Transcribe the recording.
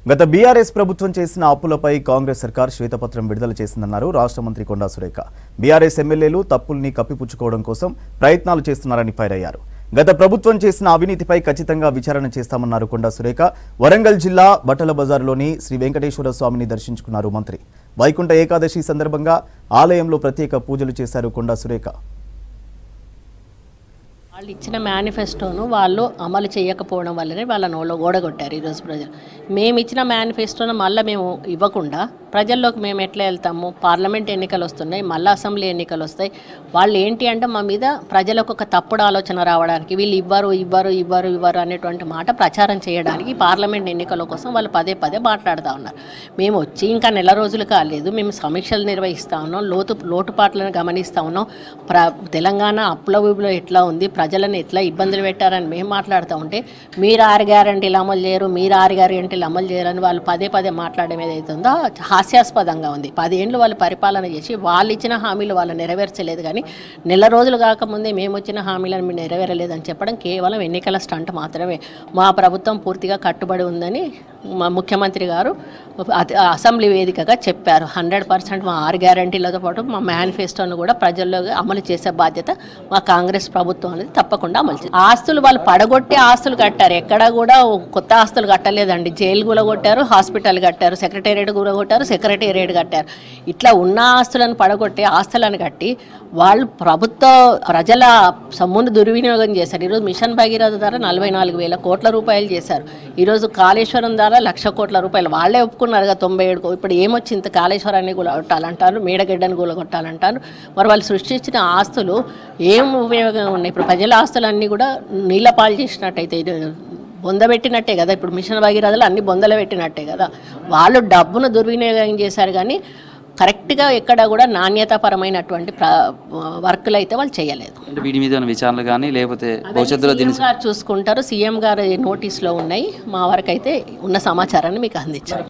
గత బీఆర్ఎస్ ప్రభుత్వం చేసిన అప్పులపై కాంగ్రెస్ సర్కార్ శ్వేతపత్రం విడుదల చేసిందన్నారు రాష్ట్ర మంత్రి కొండా సురేఖ. బీఆర్ఎస్ ఎమ్మెల్యేలు తప్పుల్ని కప్పిపుచ్చుకోవడం కోసం ప్రయత్నాలు చేస్తున్నారని ఫైర్ అయ్యారు. గత ప్రభుత్వం చేసిన అవినీతిపై ఖచ్చితంగా విచారణ చేస్తామన్నారు కొండా సురేఖ. వరంగల్ జిల్లా బట్టల బజార్లోని శ్రీ వెంకటేశ్వర స్వామిని దర్శించుకున్నారు మంత్రి. వైకుంఠ ఏకాదశి సందర్భంగా ఆలయంలో ప్రత్యేక పూజలు చేశారు కొండా సురేఖ. వాళ్ళు ఇచ్చిన మేనిఫెస్టోను వాళ్ళు అమలు చేయకపోవడం వల్లనే వాళ్ళ నోళ్ళు ఓడగొట్టారు ఈరోజు ప్రజలు. మేము ఇచ్చిన మేనిఫెస్టోను మళ్ళీ మేము ఇవ్వకుండా ప్రజల్లోకి మేము ఎట్లా వెళ్తాము? పార్లమెంట్ ఎన్నికలు వస్తున్నాయి, మళ్ళీ అసెంబ్లీ ఎన్నికలు వస్తాయి. వాళ్ళు ఏంటి అంటే మా మీద ప్రజలకు ఒక తప్పుడు ఆలోచన రావడానికి, వీళ్ళు ఇవ్వరు అనేటువంటి మాట ప్రచారం చేయడానికి పార్లమెంట్ ఎన్నికల కోసం వాళ్ళు పదే మాట్లాడుతూ ఉన్నారు. మేము వచ్చి ఇంకా నెల రోజులు కాలేదు, మేము సమీక్షలు నిర్వహిస్తూ ఉన్నాం, లోటుపాట్లను గమనిస్తూ ఉన్నాం. తెలంగాణ అప్పుల ఎట్లా ఉంది, ప్రజలను ఎట్లా ఇబ్బందులు పెట్టారని మేము మాట్లాడుతూ ఉంటే మీరు 6 గ్యారెంటీలు అమలు చేయరు, మీరు 6 గ్యారెంటీలు అమలు చేయరని వాళ్ళు పదే మాట్లాడడం ఏదైతుందో హాస్యాస్పదంగా ఉంది. 10 ఏళ్ళు వాళ్ళు పరిపాలన చేసి వాళ్ళు ఇచ్చిన హామీలు వాళ్ళు నెరవేర్చలేదు, కానీ నెల రోజులు కాకముందే మేము వచ్చిన హామీలను మీరు నెరవేరలేదని చెప్పడం కేవలం ఎన్నికల స్టంట్ మాత్రమే. మా ప్రభుత్వం పూర్తిగా కట్టుబడి ఉందని మా ముఖ్యమంత్రి గారు అసెంబ్లీ వేదికగా చెప్పారు. 100% మా 6 గ్యారెంటీలతో పాటు మా మేనిఫెస్టోను కూడా ప్రజల్లో అమలు చేసే బాధ్యత మా కాంగ్రెస్ ప్రభుత్వం అనేది తప్పకుండా అమలు చేస్తుంది. ఆస్తులు వాళ్ళు పడగొట్టి ఆస్తులు కట్టారు, ఎక్కడ కూడా కొత్త ఆస్తులు కట్టలేదండి. జైలు కూడా కొట్టారు, హాస్పిటల్ కట్టారు, సెక్రటేరియట్ కూడా కొట్టారు, సెక్రటేరియట్ కట్టారు. ఇట్లా ఉన్న ఆస్తులను పడగొట్టి ఆస్తులను కట్టి వాళ్ళు ప్రజల సొమ్మును దుర్వినియోగం చేశారు. ఈరోజు మిషన్ భగీరథ ద్వారా 44,000 కోట్ల రూపాయలు చేశారు. ఈరోజు కాళేశ్వరం ద్వారా 1,00,000 కోట్ల రూపాయలు వాళ్ళే ఒప్పుకున్నారుగా. 97 ఇప్పుడు ఏమొచ్చింది? కాళేశ్వరాన్ని కూలగొట్టాలంటారు, మేడగడ్డను కూలగొట్టాలంటారు. మరి వాళ్ళు సృష్టించిన ఆస్తులు ఏం ఉపయోగం ఉన్నాయి? ఇప్పుడు ప్రజల ఆస్తులన్నీ కూడా నీళ్ళ పాలు చేసినట్టయితే బొందబెట్టినట్టే కదా. ఇప్పుడు మిషన్ భగీరథలు అన్ని బొందలు పెట్టినట్టే కదా. వాళ్ళు డబ్బును దుర్వినియోగం చేశారు, కానీ కరెక్ట్గా ఎక్కడ కూడా నాణ్యతాపరమైనటువంటి వర్కులు అయితే వాళ్ళు చేయలేదు. వీటి మీద విచారణలు కానీ లేకపోతే భవిష్యత్తులో చూసుకుంటారు. సీఎం గారు నోటీసులో ఉన్నాయి. మా వరకు అయితే ఉన్న సమాచారాన్ని మీకు అందించారు.